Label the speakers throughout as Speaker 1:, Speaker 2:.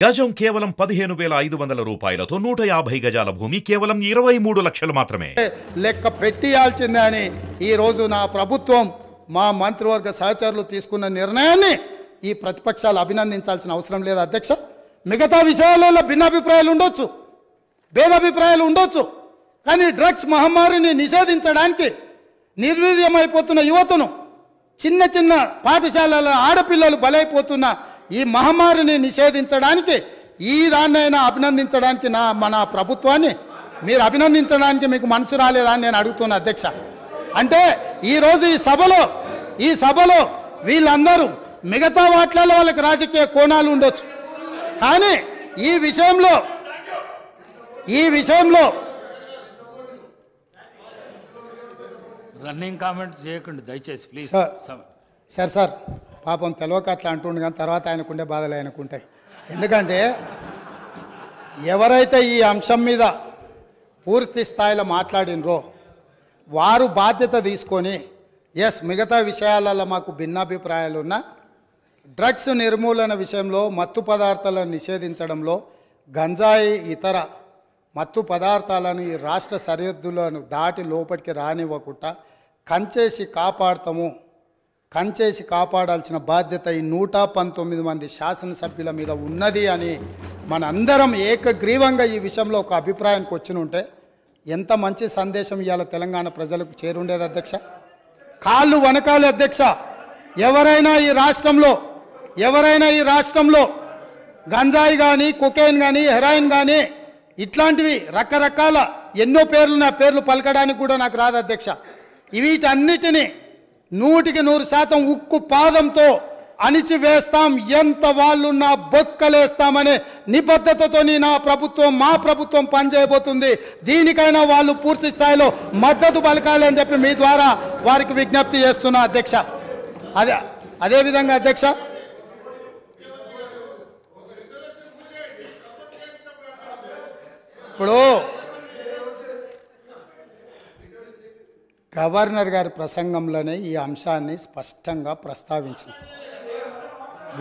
Speaker 1: గజం కేవలం 15,500 రూపాయలతో 150 గజాల భూమి కేవలం 23 లక్షలు మాత్రమే.
Speaker 2: లెక్క పెట్టియాల్సిందే అని ఈ రోజు నా ప్రభుత్వం మా మంత్రివర్గ సహచరులు తీసుకున్న నిర్ణయాన్ని ఈ ప్రతిపక్షాలు అభినందించాల్సిన అవసరం లేదు అధ్యక్ష. మిగతా విషయాలలో భిన్నాభిప్రాయాలు ఉండొచ్చు, భేదాభిప్రాయాలు ఉండొచ్చు, కానీ డ్రగ్స్ మహమ్మారిని నిషేధించడానికి నిర్వీర్యమైపోతున్న యువతను, చిన్న చిన్న పాఠశాలల ఆడపిల్లలు బలైపోతున్న ఈ మహమ్మారిని నిషేధించడానికి ఈ దాన్నైనా అభినందించడానికి మన ప్రభుత్వాన్ని మీరు అభినందించడానికి మీకు మనసు రాలేదా అని నేను అడుగుతున్నా అధ్యక్ష. అంటే ఈరోజు ఈ సభలో వీళ్ళందరూ మిగతా వాటిలలో వాళ్ళకి రాజకీయ కోణాలు ఉండొచ్చు, కానీ ఈ విషయంలో
Speaker 3: రన్నింగ్ కామెంట్ చేయకండి దయచేసి ప్లీజ్.
Speaker 2: సార్ పాపం తెలియక అట్లా అంటుండే, కానీ తర్వాత ఆయనకుండే బాధలు ఆయనకుంటాయి. ఎందుకంటే ఎవరైతే ఈ అంశం మీద పూర్తి స్థాయిలో మాట్లాడినరో వారు బాధ్యత తీసుకొని మిగతా విషయాలలో మాకు భిన్నాభిప్రాయాలు ఉన్నా డ్రగ్స్ నిర్మూలన విషయంలో, మత్తు పదార్థాలను నిషేధించడంలో, గంజాయి ఇతర మత్తు పదార్థాలను ఈ రాష్ట్ర సరిహద్దులను దాటి లోపలికి రానివ్వకుండా కంచేసి కాపాడాల్సిన బాధ్యత ఈ 119 మంది శాసనసభ్యుల మీద ఉన్నది అని మనందరం ఏకగ్రీవంగా ఈ విషయంలో ఒక అభిప్రాయానికి వచ్చి ఉంటే ఎంత మంచి సందేశం ఇవాళ తెలంగాణ ప్రజలకు చేరుండేది అధ్యక్ష. కాళ్ళు వనకాలి అధ్యక్ష. ఎవరైనా ఈ రాష్ట్రంలో గంజాయి కానీ, కొకైన్ కానీ, హెరాయిన్ కానీ ఇట్లాంటివి రకరకాల ఎన్నో పేర్లు పలకడానికి కూడా నాకు రాదు అధ్యక్ష. వీటన్నిటినీ 100% ఉక్కు పాదంతో అణిచివేస్తాం, ఎంత వాళ్ళున్నా బొక్కలేస్తామనే నిబద్ధతతో మా ప్రభుత్వం పనిచేయబోతుంది. దీనికైనా వాళ్ళు పూర్తి స్థాయిలో మద్దతు పలకాలి అని చెప్పి మీ ద్వారా వారికి విజ్ఞప్తి చేస్తున్నా అధ్యక్ష. అదేవిధంగా అధ్యక్ష, ఇప్పుడు గవర్నర్ గారి ప్రసంగంలోనే ఈ అంశాన్ని స్పష్టంగా ప్రస్తావించిన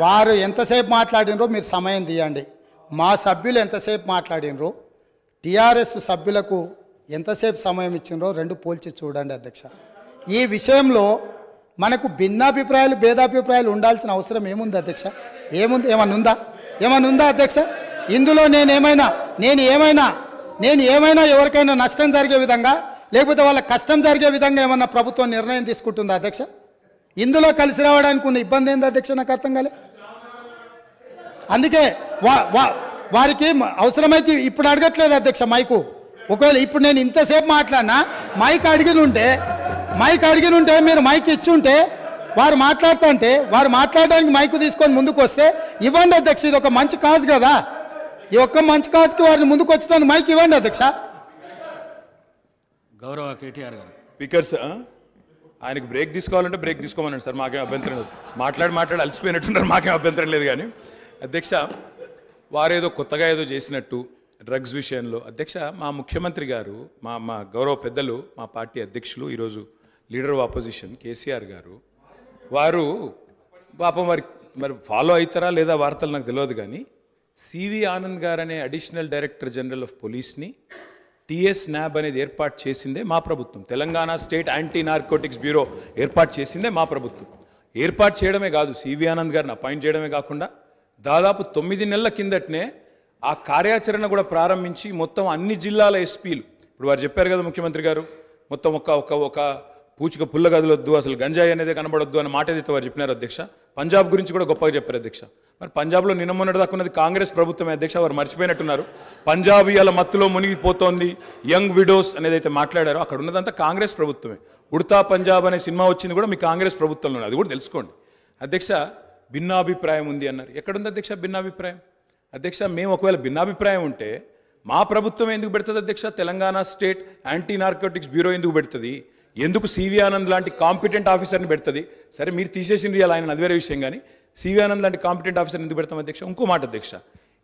Speaker 2: వారు ఎంతసేపు మాట్లాడినరో మీరు సమయం తీయండి. మా సభ్యులు ఎంతసేపు మాట్లాడినరో, టీఆర్ఎస్ సభ్యులకు ఎంతసేపు సమయం ఇచ్చినరో రెండు పోల్చి చూడండి అధ్యక్ష. ఈ విషయంలో మనకు భిన్నాభిప్రాయాలు, భేదాభిప్రాయాలు ఉండాల్సిన అవసరం ఏముంది అధ్యక్ష? ఏమన్నా ఉందా అధ్యక్ష? ఇందులో నేను ఏమైనా ఎవరికైనా నష్టం జరిగే విధంగా, లేకపోతే వాళ్ళ కష్టం జరిగే విధంగా ఏమన్నా ప్రభుత్వం నిర్ణయం తీసుకుంటుందా అధ్యక్ష? ఇందులో కలిసి రావడానికి ఉన్న ఇబ్బంది ఏంది అధ్యక్ష? నాకు అర్థం కాలే. అందుకే వారికి అవసరమైతే ఇప్పుడు అడగట్లేదు అధ్యక్ష మైకు. ఒకవేళ ఇప్పుడు నేను ఇంతసేపు మాట్లాడినా మైక్ అడిగిన ఉంటే మీరు మైక్ ఇచ్చుంటే వారు వారు మాట్లాడడానికి మైకు తీసుకొని ముందుకు వస్తే ఇవ్వండి అధ్యక్ష. ఇది ఒక మంచి కాజ్ కదా, ఈ ఒక్క మంచి కాజ్కి వారిని ముందుకు వచ్చడానికి మైక్ ఇవ్వండి అధ్యక్ష.
Speaker 3: గౌరవ కేటీఆర్ గారు
Speaker 4: స్పీకర్స్ ఆయనకు బ్రేక్ తీసుకోవాలంటే బ్రేక్ తీసుకోమన్నాడు సార్, మాకేం అభ్యంతరం లేదు. మాట్లాడి అలసిపోయినట్టున్నారు, మాకేం అభ్యంతరం లేదు. కానీ అధ్యక్ష, వారేదో కొత్తగా ఏదో చేసినట్టు డ్రగ్స్ విషయంలో అధ్యక్ష, మా ముఖ్యమంత్రి గారు, మా గౌరవ పెద్దలు, మా పార్టీ అధ్యక్షులు, ఈరోజు లీడర్ ఆఫ్ ఆపోజిషన్ కేసీఆర్ గారు, వారు పాపం మరి ఫాలో అవుతారా లేదా వార్తలు నాకు తెలియదు, కానీ సివి ఆనంద్ గారు అనే అడిషనల్ డైరెక్టర్ జనరల్ ఆఫ్ పోలీస్ని టీఎస్ న్యాబ్ అనేది ఏర్పాటు చేసిందే మా ప్రభుత్వం. Telangana state anti narcotics bureau ఏర్పాటు చేసిందే మా ప్రభుత్వం. ఏర్పాటు చేయడమే కాదు, సివి ఆనంద్ గారిని అపాయింట్ చేయడమే కాకుండా దాదాపు 9 నెలల కిందటనే ఆ కార్యాచరణ కూడా ప్రారంభించి మొత్తం అన్ని జిల్లాల ఎస్పీలు, ఇప్పుడు వారు చెప్పారు కదా ముఖ్యమంత్రి గారు, మొత్తం ఒక పూచిక పుల్ల గదులొద్దు, అసలు గంజాయి అనేది కనబడొద్దు అనే మాట ఏదైతే వారు చెప్పినారు అధ్యక్ష. పంజాబ్ గురించి కూడా గొప్పగా చెప్పారు అధ్యక్ష. మరి పంజాబ్లో నిన్నమొన్నటి దాకా ఉన్నది కాంగ్రెస్ ప్రభుత్వమే అధ్యక్ష, వారు మర్చిపోయినట్టున్నారు. పంజాబ్ ఇవాళ మత్తులో మునిగిపోతోంది, యంగ్ విడోస్ అనేది అయితే మాట్లాడారో అక్కడ ఉన్నదంతా కాంగ్రెస్ ప్రభుత్వమే. ఉడతా పంజాబ్ అనే సినిమా వచ్చింది కూడా మీ కాంగ్రెస్ ప్రభుత్వంలో, అది కూడా తెలుసుకోండి అధ్యక్ష. భిన్నాభిప్రాయం ఉంది అన్నారు, ఎక్కడుంది అధ్యక్ష భిన్నాభిప్రాయం? అధ్యక్ష, మేము ఒకవేళ భిన్నాభిప్రాయం ఉంటే మా ప్రభుత్వం ఎందుకు పెడుతుంది అధ్యక్ష? Telangana state anti narcotics bureau ఎందుకు పెడుతుంది? ఎందుకు సివి ఆనంద్ లాంటి కాంపిటెంట్ ఆఫీసర్ని పెడుతుంది? సరే మీరు తీసేసింది ఇలా ఆయన, అది వేరే విషయం, కానీ సివి ఆనంద్ లాంటి కాంపిటెంట్ ఆఫీసర్ని ఎందుకు పెడతాం అధ్యక్ష? ఇంకో మాట అధ్యక్ష,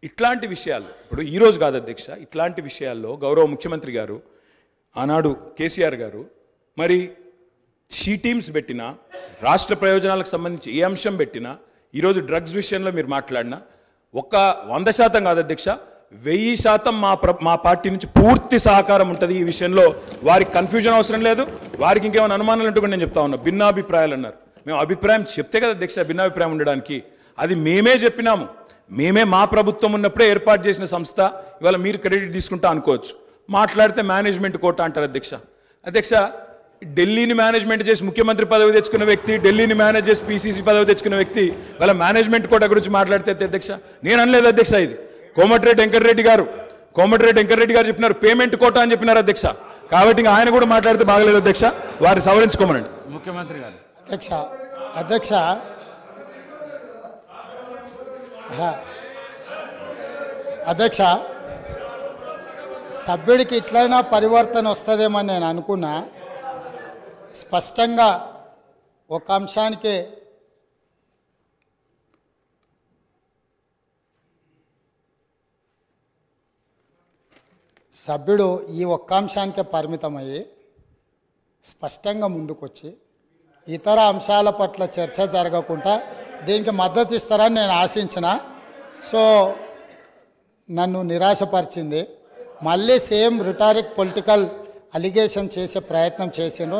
Speaker 4: ఇట్లాంటి విషయాలు ఇప్పుడు ఈరోజు కాదు అధ్యక్ష, ఇట్లాంటి విషయాల్లో గౌరవ ముఖ్యమంత్రి గారు ఆనాడు కేసీఆర్ గారు మరి షీ టీమ్స్ పెట్టినా, రాష్ట్ర ప్రయోజనాలకు సంబంధించి ఏ అంశం పెట్టినా, ఈరోజు డ్రగ్స్ విషయంలో మీరు మాట్లాడినా ఒక్క 100% కాదు అధ్యక్ష, 1000% మా పార్టీ నుంచి పూర్తి సహకారం ఉంటుంది ఈ విషయంలో. వారికి కన్ఫ్యూజన్ అవసరం లేదు, వారికి ఇంకేమైనా అనుమానాలు ఉంటే కూడా నేను చెప్తా ఉన్నా. భిన్నాభిప్రాయాలు అన్నారు, మేము అభిప్రాయం చెప్తే కదా అధ్యక్ష భిన్నాభిప్రాయం ఉండడానికి. అది మేమే చెప్పినాము, మేమే మా ప్రభుత్వం ఉన్నప్పుడే ఏర్పాటు చేసిన సంస్థ. ఇవాళ మీరు క్రెడిట్ తీసుకుంటా అనుకోవచ్చు, మాట్లాడితే మేనేజ్మెంట్ కోట అంటారు అధ్యక్ష. అధ్యక్ష, ఢిల్లీని మేనేజ్మెంట్ చేసి ముఖ్యమంత్రి పదవి తెచ్చుకున్న వ్యక్తి, ఢిల్లీని మేనేజ్ చేసి పీసీసీ పదవి తెచ్చుకున్న వ్యక్తి వాళ్ళ మేనేజ్మెంట్ కోట గురించి మాట్లాడితే అధ్యక్ష నేను అనలేదు అధ్యక్ష. ఇది కోమటిరెడ్డి వెంకటరెడ్డి గారు చెప్పినారు, పేమెంట్ కోట అని చెప్పినారు అధ్యక్ష. కాబట్టి ఇంకా ఆయన కూడా మాట్లాడితే బాగలేదు అధ్యక్ష, వారిని సవరించుకోమనండి.
Speaker 3: ముఖ్యమంత్రి గారు.
Speaker 2: అధ్యక్ష సభ్యుడికి ఇట్లయినా పరివర్తన వస్తుందేమని నేను అనుకున్నా. స్పష్టంగా ఒక అంశానికే సభ్యుడు ఈ ఒక్క అంశానికే పరిమితమయ్యి స్పష్టంగా ముందుకొచ్చి ఇతర అంశాల పట్ల చర్చ జరగకుండా దీనికి మద్దతు ఇస్తారని నేను ఆశించిన. సో నన్ను నిరాశపరిచింది. మళ్ళీ సేమ్ రిటారిక్ పొలిటికల్ అలిగేషన్ చేసే ప్రయత్నం చేసిండ్రు.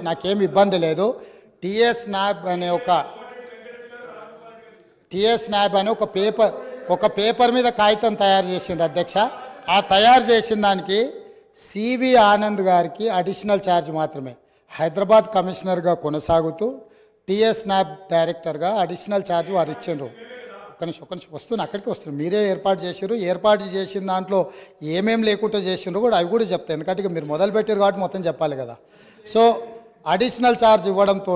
Speaker 2: నాకేం ఇబ్బంది లేదు. టిఎస్ నాబ్ అనే ఒక పేపర్ మీద కాగితం తయారు చేసిండ్రు అధ్యక్ష. ఆ తయారు చేసిన దానికి సివి ఆనంద్ గారికి అడిషనల్ ఛార్జ్ మాత్రమే, హైదరాబాద్ కమిషనర్గా కొనసాగుతూ టిఎస్ నాబ్ డైరెక్టర్గా అడిషనల్ ఛార్జ్ వారు ఇచ్చిండ్రు. ఒక్క నిమిషం వస్తున్నా, అక్కడికి వస్తున్నారు. మీరే ఏర్పాటు చేసారు, ఏర్పాటు చేసిన దాంట్లో ఏమేం లేకుండా చేసిండ్రు కూడా అవి కూడా చెప్తాయి, ఎందుకంటే ఇక మీరు మొదలు పెట్టారు కాబట్టి మొత్తం చెప్పాలి కదా. సో అడిషనల్ ఛార్జ్ ఇవ్వడంతో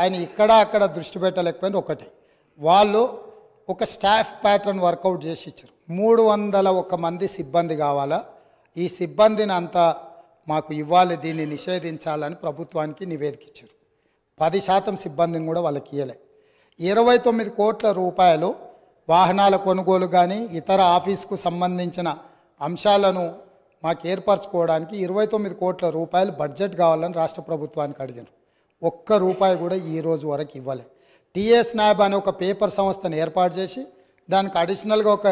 Speaker 2: ఆయన ఇక్కడ అక్కడ దృష్టి పెట్టలేకపోయింది. ఒకటి, వాళ్ళు ఒక స్టాఫ్ ప్యాటర్న్ వర్కౌట్ చేసి ఇచ్చారు. 301 మంది సిబ్బంది కావాలా, ఈ సిబ్బందిని అంతా మాకు ఇవ్వాలి, దీన్ని నిషేధించాలని ప్రభుత్వానికి నివేదిక ఇచ్చారు. 10% సిబ్బందిని కూడా వాళ్ళకి ఇవ్వలే. 29 కోట్ల రూపాయలు వాహనాల కొనుగోలు కానీ ఇతర ఆఫీస్కు సంబంధించిన అంశాలను మాకు ఏర్పరచుకోవడానికి 29 కోట్ల రూపాయలు బడ్జెట్ కావాలని రాష్ట్ర ప్రభుత్వానికి అడిగారు. ₹1 కూడా ఈ రోజు వరకు ఇవ్వలే. టిఎస్ నాబ్ అనే ఒక పేపర్ సంస్థను ఏర్పాటు చేసి దానికి అడిషనల్గా ఒక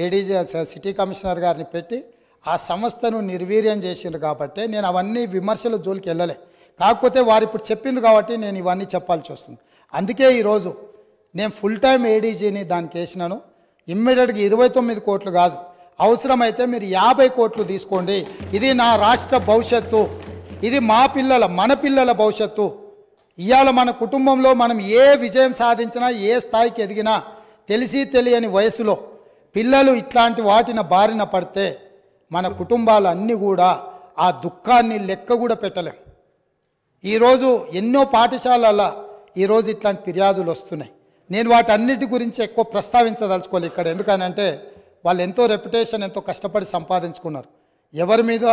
Speaker 2: ఏడీజీ సిటీ కమిషనర్ గారిని పెట్టి ఆ సంస్థను నిర్వీర్యం చేసిండ్రు. కాబట్టి నేను అవన్నీ విమర్శల జోలికి వెళ్ళలే. కాకపోతే వారు ఇప్పుడు చెప్పిండ్రు కాబట్టి నేను ఇవన్నీ చెప్పాల్సి వస్తుంది. అందుకే ఈరోజు నేను ఫుల్ టైం ఏడీజీని దానికి వేసినాను. ఇమ్మీడియట్గా 29 కోట్లు కాదు, అవసరమైతే మీరు 50 కోట్లు తీసుకోండి. ఇది నా రాష్ట్ర భవిష్యత్తు, ఇది మన పిల్లల భవిష్యత్తు. ఇవాళ మన కుటుంబంలో మనం ఏ విజయం సాధించినా, ఏ స్థాయికి ఎదిగినా తెలిసి తెలియని వయసులో పిల్లలు ఇట్లాంటి వాటిన బారిన పడితే మన కుటుంబాలన్నీ కూడా ఆ దుఃఖాన్ని లెక్క కూడా పెట్టలేం. ఈరోజు ఎన్నో పాఠశాలల్లో ఈరోజు ఇట్లాంటి ఫిర్యాదులు వస్తున్నాయి. నేను వాటన్నిటి గురించి ఎక్కువ ప్రస్తావించదలుచుకోవాలి ఇక్కడ, ఎందుకనంటే వాళ్ళు ఎంతో రెప్యుటేషన్ ఎంతో కష్టపడి సంపాదించుకున్నారు. ఎవరి మీద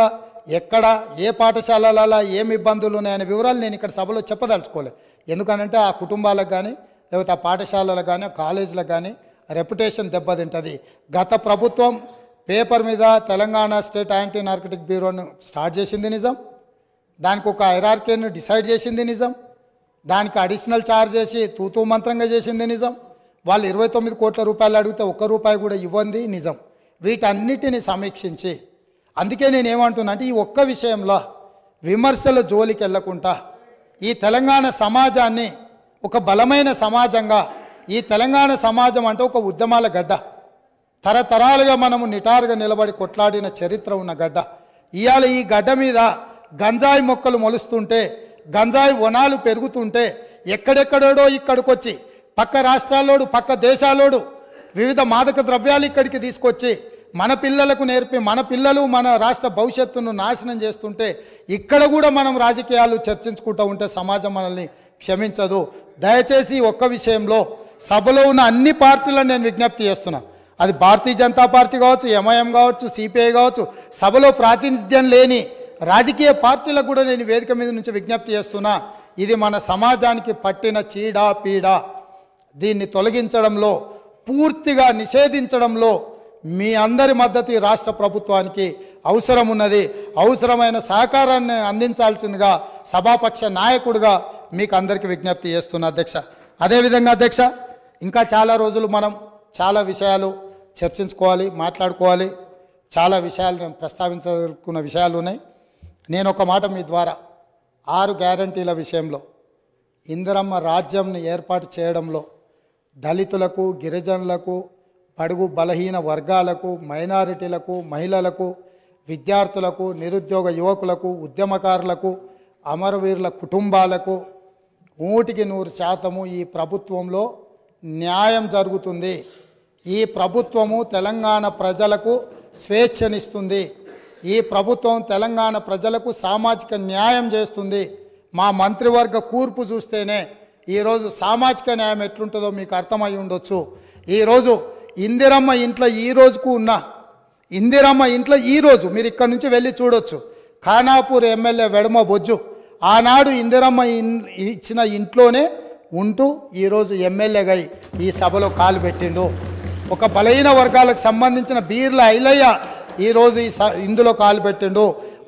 Speaker 2: ఎక్కడ ఏ పాఠశాలలలో ఏమి ఇబ్బందులు ఉన్నాయనే వివరాలు నేను ఇక్కడ సభలో చెప్పదలుచుకోలేదు. ఎందుకనంటే ఆ కుటుంబాలకు కానీ లేకపోతే ఆ పాఠశాలలకు కానీ కాలేజీలకు కానీ రెప్యుటేషన్ దెబ్బతింటుంది. గత ప్రభుత్వం పేపర్ మీద తెలంగాణ స్టేట్ యాంటీ నార్కటిక్ బ్యూరోను స్టార్ట్ చేసింది నిజం, దానికి ఒక హైరార్కీని డిసైడ్ చేసింది నిజం, దానికి అడిషనల్ ఛార్జ్ చేసి తూతూ మంత్రంగా చేసింది నిజం. వాళ్ళు 29 కోట్ల రూపాయలు అడిగితే ₹1 కూడా ఇవ్వండి నిజం. వీటన్నిటిని సమీక్షించి అందుకే నేను ఏమంటున్నా అంటే ఈ ఒక్క విషయంలో విమర్శల జోలికి వెళ్లకుండా ఈ తెలంగాణ సమాజాన్ని ఒక బలమైన సమాజంగా, ఈ తెలంగాణ సమాజం అంటే ఒక ఉద్యమాల గడ్డ, తరతరాలుగా మనము నిటారుగా నిలబడి కొట్లాడిన చరిత్ర ఉన్న గడ్డ. ఇవాళ ఈ గడ్డ మీద గంజాయి మొక్కలు మొలుస్తుంటే, గంజాయి వనాలు పెరుగుతుంటే ఎక్కడెక్కడోడో ఇక్కడికొచ్చి పక్క రాష్ట్రాల్లోడు పక్క దేశాల్లోడు వివిధ మాదక ద్రవ్యాలు ఇక్కడికి తీసుకొచ్చి మన పిల్లలకు నేర్పి మన పిల్లలు మన రాష్ట్ర భవిష్యత్తును నాశనం చేస్తుంటే ఇక్కడ కూడా మనం రాజకీయాలు చర్చించుకుంటూ ఉంటే సమాజం మనల్ని క్షమించదు. దయచేసి ఒక్క విషయంలో సభలో ఉన్న అన్ని పార్టీలను నేను విజ్ఞప్తి చేస్తున్నా, అది భారతీయ జనతా పార్టీ కావచ్చు, ఎంఐఎం కావచ్చు, సిపిఐ కావచ్చు, సభలో ప్రాతినిధ్యం లేని రాజకీయ పార్టీలకు కూడా నేను వేదిక మీద నుంచి విజ్ఞప్తి చేస్తున్నా, ఇది మన సమాజానికి పట్టిన చీడ పీడ, దీన్ని తొలగించడంలో పూర్తిగా నిషేధించడంలో మీ అందరి మద్దతు ఈ రాష్ట్ర ప్రభుత్వానికి అవసరం ఉన్నది. అవసరమైన సహకారాన్ని అందించాల్సిందిగా సభాపక్ష నాయకుడిగా మీకు అందరికీ విజ్ఞప్తి చేస్తున్నా అధ్యక్ష. అదేవిధంగా అధ్యక్ష, ఇంకా చాలా రోజులు మనం చాలా విషయాలు చర్చించుకోవాలి, మాట్లాడుకోవాలి. చాలా విషయాలు నేను ప్రస్తావించాలనుకున్న విషయాలు ఉన్నాయి. నేను ఒక మాట మీ ద్వారా 6 గ్యారంటీల విషయంలో ఇందిరమ్మ రాజ్యంని ఏర్పాటు చేయడంలో దళితులకు, గిరిజనులకు, బడుగు బలహీన వర్గాలకు, మైనారిటీలకు, మహిళలకు, విద్యార్థులకు, నిరుద్యోగ యువకులకు, ఉద్యమకారులకు, అమరవీరుల కుటుంబాలకు 100% ఈ ప్రభుత్వంలో న్యాయం జరుగుతుంది. ఈ ప్రభుత్వము తెలంగాణ ప్రజలకు స్వేచ్ఛనిస్తుంది. ఈ ప్రభుత్వం తెలంగాణ ప్రజలకు సామాజిక న్యాయం చేస్తుంది. మా మంత్రివర్గ కూర్పు చూస్తేనే ఈరోజు సామాజిక న్యాయం ఎట్లుంటుందో మీకు అర్థమై ఉండొచ్చు. ఈరోజు ఇందిరమ్మ ఇంట్లో ఈ రోజుకు ఉన్న ఇందిరమ్మ ఇంట్లో ఈరోజు మీరు ఇక్కడ నుంచి వెళ్ళి చూడొచ్చు. ఖానాపూర్ ఎమ్మెల్యే వెడమ బొజ్జు ఆనాడు ఇందిరమ్మ ఇచ్చిన ఇంట్లోనే ఉంటూ ఈరోజు ఎమ్మెల్యేగా ఈ సభలో కాలు పెట్టిండు. ఒక బలహీన వర్గాలకు సంబంధించిన బీర్ల ఐలయ్య ఈరోజు ఇందులో కాలు పెట్టిండు.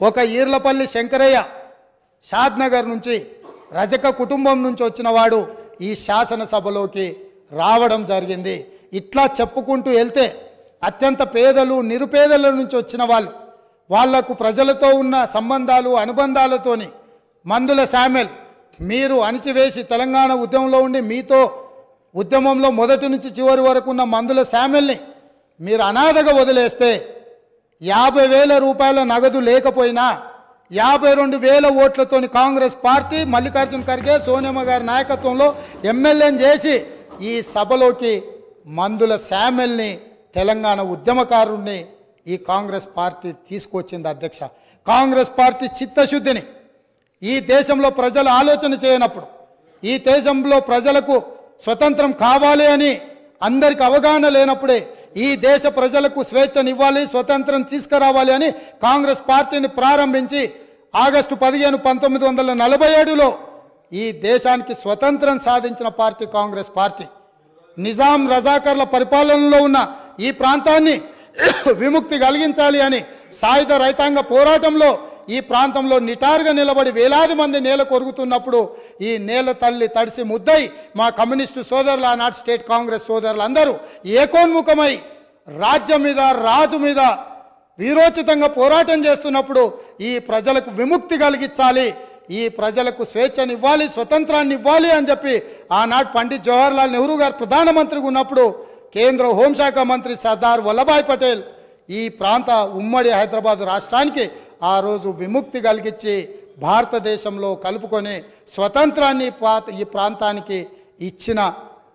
Speaker 2: ఒక ఈర్లపల్లి శంకరయ్య షాద్నగర్ నుంచి రజక కుటుంబం నుంచి వచ్చిన వాడు ఈ శాసనసభలోకి రావడం జరిగింది. ఇట్లా చెప్పుకుంటూ వెళ్తే అత్యంత పేదలు, నిరుపేదల నుంచి వచ్చిన వాళ్లకు ప్రజలతో ఉన్న సంబంధాలు, అనుబంధాలతోని మందుల శామ్యుల్ మీరు అణిచివేసి తెలంగాణ ఉద్యమంలో ఉండి మీతో ఉద్యమంలో మొదటి నుంచి చివరి వరకు ఉన్న మందుల శామ్యుల్ని మీరు అనాథగా వదిలేస్తే 50,000 రూపాయల నగదు లేకపోయినా 52,000 ఓట్లతోని కాంగ్రెస్ పార్టీ మల్లికార్జున ఖర్గే, సోనియమ్మ గారి నాయకత్వంలో ఎమ్మెల్యేని చేసి ఈ సభలోకి మందుల శామ్యుల్ని తెలంగాణ ఉద్యమకారుణ్ణి ఈ కాంగ్రెస్ పార్టీ తీసుకొచ్చింది. అధ్యక్ష, కాంగ్రెస్ పార్టీ చిత్తశుద్ధిని ఈ దేశంలో ప్రజలు ఆలోచన చేయనప్పుడు, ఈ దేశంలో ప్రజలకు స్వతంత్రం కావాలి అని అందరికి అవగాహన లేనప్పుడే ఈ దేశ ప్రజలకు స్వేచ్ఛనివ్వాలి, స్వతంత్రం తీసుకురావాలి అని కాంగ్రెస్ పార్టీని ప్రారంభించి ఆగస్టు 15, 1947లో ఈ దేశానికి స్వతంత్రం సాధించిన పార్టీ కాంగ్రెస్ పార్టీ. నిజాం రజాకర్ల పరిపాలనలో ఉన్న ఈ ప్రాంతాన్ని విముక్తి కలిగించాలి అని సాయుధ రైతాంగ పోరాటంలో ఈ ప్రాంతంలో నిటారుగా నిలబడి వేలాది మంది నేల కొరుగుతున్నప్పుడు ఈ నేల తల్లి తడిసి ముద్దై మా కమ్యూనిస్టు సోదరులు, ఆనాటి స్టేట్ కాంగ్రెస్ సోదరులు అందరూ ఏకోన్ముఖమై రాజ్యం మీద, రాజు మీద వీరోచితంగా పోరాటం చేస్తున్నప్పుడు ఈ ప్రజలకు విముక్తి కలిగించాలి, ఈ ప్రజలకు స్వేచ్ఛనివ్వాలి, స్వతంత్రాన్ని ఇవ్వాలి అని చెప్పి ఆనాడు పండిత్ జవహర్లాల్ నెహ్రూ గారు ప్రధానమంత్రిగా ఉన్నప్పుడు కేంద్ర హోంశాఖ మంత్రి సర్దార్ వల్లభాయ్ పటేల్ ఈ ప్రాంత ఉమ్మడి హైదరాబాద్ రాష్ట్రానికి ఆ రోజు విముక్తి కలిగించి భారతదేశంలో కలుపుకొని స్వతంత్రాన్ని ఈ ప్రాంతానికి ఇచ్చిన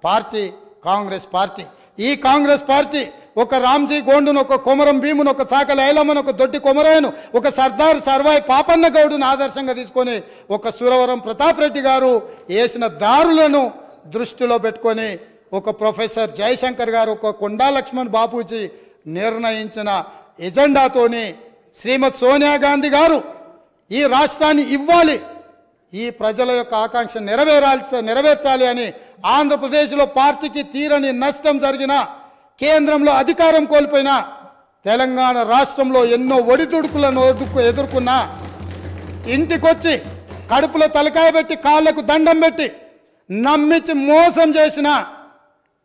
Speaker 2: పార్టీ కాంగ్రెస్ పార్టీ. ఈ కాంగ్రెస్ పార్టీ ఒక రామ్జీ గోండును, ఒక కొమరం భీమును, ఒక చాకలి ఐలమ్మను, ఒక దొడ్డి కొమరయ్యను, ఒక సర్దార్ సర్వాయి పాపన్న గౌడును ఆదర్శంగా తీసుకొని ఒక సురవరం ప్రతాప్ రెడ్డి గారు వేసిన దారులను దృష్టిలో పెట్టుకొని ఒక ప్రొఫెసర్ జయశంకర్ గారు, ఒక కొండా లక్ష్మణ్ బాపూజీ నిర్ణయించిన ఎజెండాతోని శ్రీమతి సోనియా గాంధీ గారు ఈ రాష్ట్రాన్ని ఇవ్వాలి, ఈ ప్రజల యొక్క ఆకాంక్ష నెరవేర్చాలి అని ఆంధ్రప్రదేశ్లో పార్టీకి తీరని నష్టం జరిగిన, కేంద్రంలో అధికారం కోల్పోయిన, తెలంగాణ రాష్ట్రంలో ఎన్నో ఒడిదుడుకులను ఎదుర్కొన్నా ఇంటికొచ్చి కడుపులో తలకాయ పెట్టి కాళ్ళకు దండం పెట్టి నమ్మించి మోసం చేసిన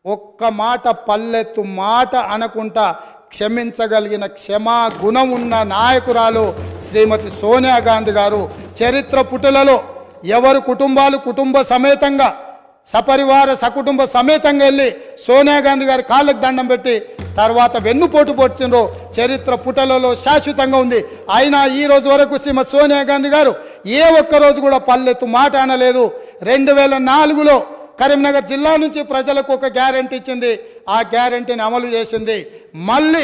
Speaker 2: ఒక్క మాట పల్లెత్తు మాట అనకుండా క్షమించగలిగిన క్షమా గుణం ఉన్న నాయకురాలు శ్రీమతి సోనియా గాంధీ గారు. చరిత్ర పుటలలో ఎవరు కుటుంబాలు కుటుంబ సమేతంగా సపరివార సకుటుంబ సమేతంగా వెళ్ళి సోనియా గాంధీ గారి కాళ్ళకు దండం పెట్టి తర్వాత వెన్నుపోటు పొడిచిండ్రో చరిత్ర పుటలలో శాశ్వతంగా ఉంది. అయినా ఈ రోజు వరకు శ్రీమతి సోనియా గాంధీ గారు ఏ ఒక్కరోజు కూడా పల్లెత్తు మాట అనలేదు. 2004లో కరీంనగర్ జిల్లా నుంచి ప్రజలకు ఒక గ్యారెంటీ ఇచ్చింది, ఆ గ్యారెంటీని అమలు చేసింది. మళ్ళీ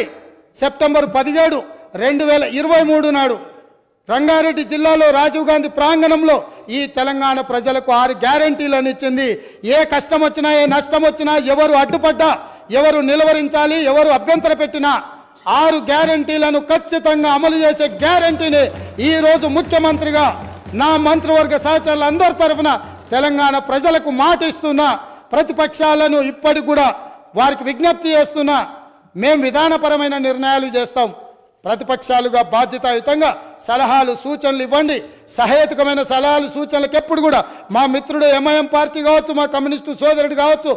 Speaker 2: సెప్టెంబర్ 17, 2023 నాడు రంగారెడ్డి జిల్లాలో రాజీవ్ గాంధీ ప్రాంగణంలో ఈ తెలంగాణ ప్రజలకు 6 గ్యారెంటీలను ఇచ్చింది. ఏ కష్టం వచ్చినా, ఏ నష్టం వచ్చినా, ఎవరు అడ్డుపడ్డా, ఎవరు నిలవరించాలి, ఎవరు అభ్యంతర పెట్టినా 6 గ్యారెంటీలను ఖచ్చితంగా అమలు చేసే గ్యారెంటీని ఈరోజు ముఖ్యమంత్రిగా నా మంత్రివర్గ సహచరులందరి తరఫున తెలంగాణ ప్రజలకు మాట ఇస్తున్నా. ప్రతిపక్షాలను ఇప్పటికి కూడా వారికి విజ్ఞప్తి చేస్తున్నా, మేము విధానపరమైన నిర్ణయాలు చేస్తాం, ప్రతిపక్షాలుగా బాధ్యతాయుతంగా సలహాలు సూచనలు ఇవ్వండి. సహేతుకమైన సలహాలు సూచనలకు ఎప్పుడు కూడా మా మిత్రుడు ఎంఐఎం పార్టీ కావచ్చు, మా కమ్యూనిస్టు సోదరుడు కావచ్చు,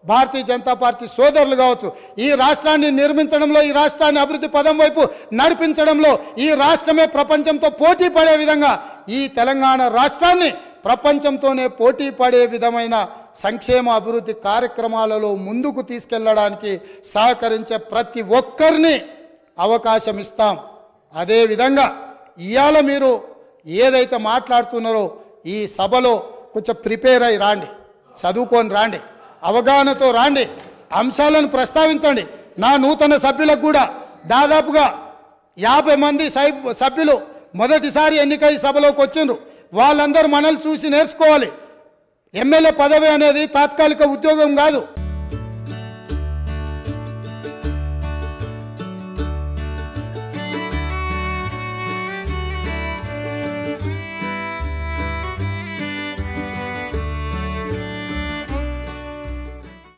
Speaker 2: భారతీయ జనతా పార్టీ సోదరులు కావచ్చు, ఈ రాష్ట్రాన్ని నిర్మించడంలో, ఈ రాష్ట్రాన్ని అభివృద్ధి పదం వైపు నడిపించడంలో, ఈ రాష్ట్రమే ప్రపంచంతో పోటీ పడే విధంగా ఈ తెలంగాణ రాష్ట్రాన్ని ప్రపంచంతోనే పోటీ పడే విధమైన సంక్షేమ అభివృద్ధి కార్యక్రమాలలో ముందుకు తీసుకెళ్లడానికి సహకరించే ప్రతి ఒక్కరిని అవకాశం ఇస్తాం. అదేవిధంగా ఇవాళ మీరు ఏదైతే మాట్లాడుతున్నారో ఈ సభలో కొంచెం ప్రిపేర్ అయి రాండి, చదువుకొని రాండి, అవగాహనతో రాండి, అంశాలను ప్రస్తావించండి. నా నూతన సభ్యులకు కూడా దాదాపుగా 50 మంది సభ్యులు మొదటిసారి ఎన్నికై సభలోకి వచ్చిండ్రు. వాళ్ళందరూ మనల్ని చూసి నేర్చుకోవాలి. ఎమ్మెల్యే పదవి అనేది తాత్కాలిక ఉద్యోగం కాదు.